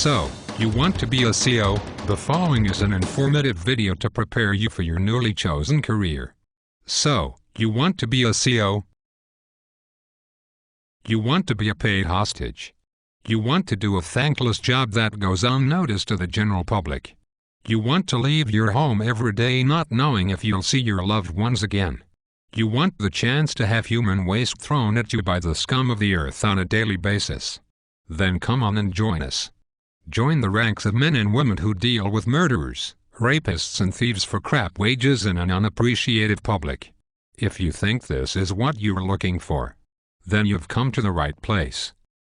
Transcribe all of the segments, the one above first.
So, you want to be a CO? The following is an informative video to prepare you for your newly chosen career. So, you want to be a CO? You want to be a paid hostage. You want to do a thankless job that goes unnoticed to the general public. You want to leave your home every day not knowing if you'll see your loved ones again. You want the chance to have human waste thrown at you by the scum of the earth on a daily basis. Then come on and join us. Join the ranks of men and women who deal with murderers, rapists and thieves for crap wages in an unappreciative public. If you think this is what you're looking for, then you've come to the right place.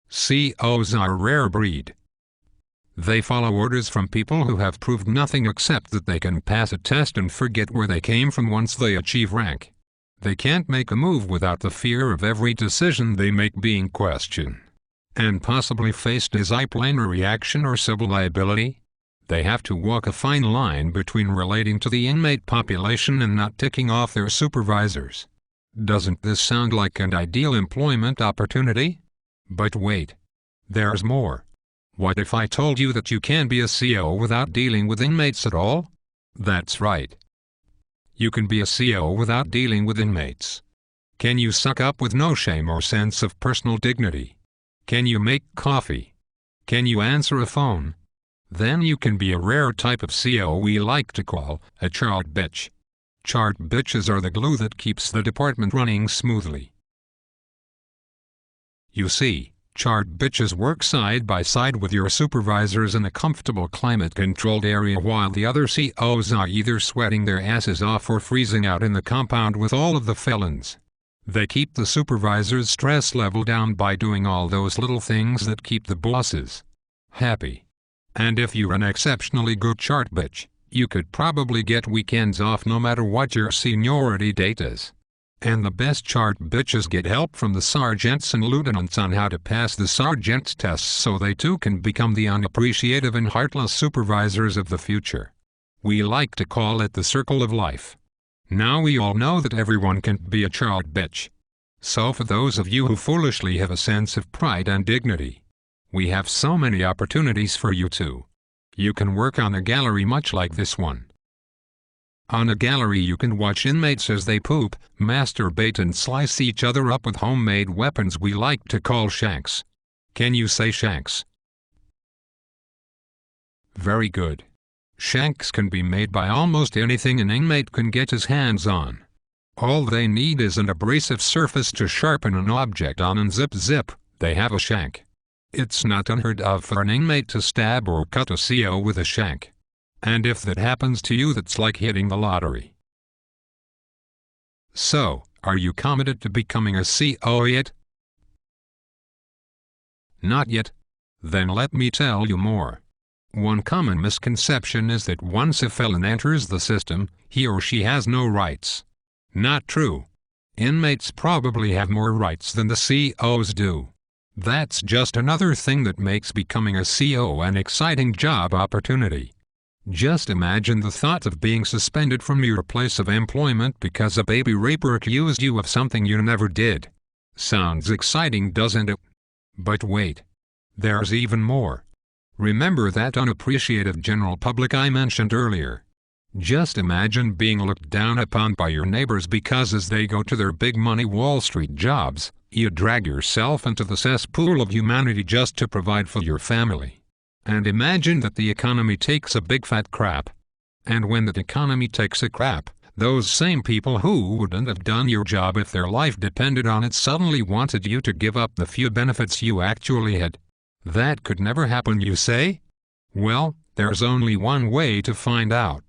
COs are a rare breed. They follow orders from people who have proved nothing except that they can pass a test and forget where they came from once they achieve rank. They can't make a move without the fear of every decision they make being questioned, and possibly face disciplinary action or civil liability. They have to walk a fine line between relating to the inmate population and not ticking off their supervisors. Doesn't this sound like an ideal employment opportunity? But wait. There's more. What if I told you that you can be a CO without dealing with inmates at all? That's right. You can be a CO without dealing with inmates. Can you suck up with no shame or sense of personal dignity? Can you make coffee? Can you answer a phone? Then you can be a rare type of CO we like to call a chart bitch. Chart bitches are the glue that keeps the department running smoothly. You see, chart bitches work side by side with your supervisors in a comfortable climate-controlled area while the other COs are either sweating their asses off or freezing out in the compound with all of the felons. They keep the supervisor's stress level down by doing all those little things that keep the bosses happy. And if you're an exceptionally good chart bitch, you could probably get weekends off no matter what your seniority date is. And the best chart bitches get help from the sergeants and lieutenants on how to pass the sergeant's tests so they too can become the unappreciative and heartless supervisors of the future. We like to call it the circle of life. Now we all know that everyone can be a chart bitch. So for those of you who foolishly have a sense of pride and dignity, we have so many opportunities for you too. You can work on a gallery much like this one. On a gallery you can watch inmates as they poop, masturbate and slice each other up with homemade weapons we like to call shanks. Can you say shanks? Very good. Shanks can be made by almost anything an inmate can get his hands on. All they need is an abrasive surface to sharpen an object on and zip zip, they have a shank. It's not unheard of for an inmate to stab or cut a CO with a shank. And if that happens to you, that's like hitting the lottery. So, are you committed to becoming a CO yet? Not yet? Then let me tell you more. One common misconception is that once a felon enters the system, he or she has no rights. Not true. Inmates probably have more rights than the COs do. That's just another thing that makes becoming a CO an exciting job opportunity. Just imagine the thought of being suspended from your place of employment because a baby raper accused you of something you never did. Sounds exciting, doesn't it? But wait. There's even more. Remember that unappreciative general public I mentioned earlier? Just imagine being looked down upon by your neighbors because as they go to their big money Wall Street jobs, you drag yourself into the cesspool of humanity just to provide for your family. And imagine that the economy takes a big fat crap. And when that economy takes a crap, those same people who wouldn't have done your job if their life depended on it suddenly wanted you to give up the few benefits you actually had. That could never happen, you say? Well, there's only one way to find out.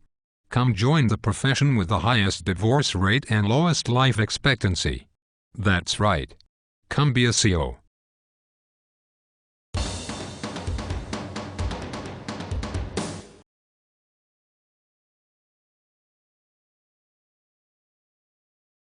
Come join the profession with the highest divorce rate and lowest life expectancy. That's right. Come be a CO.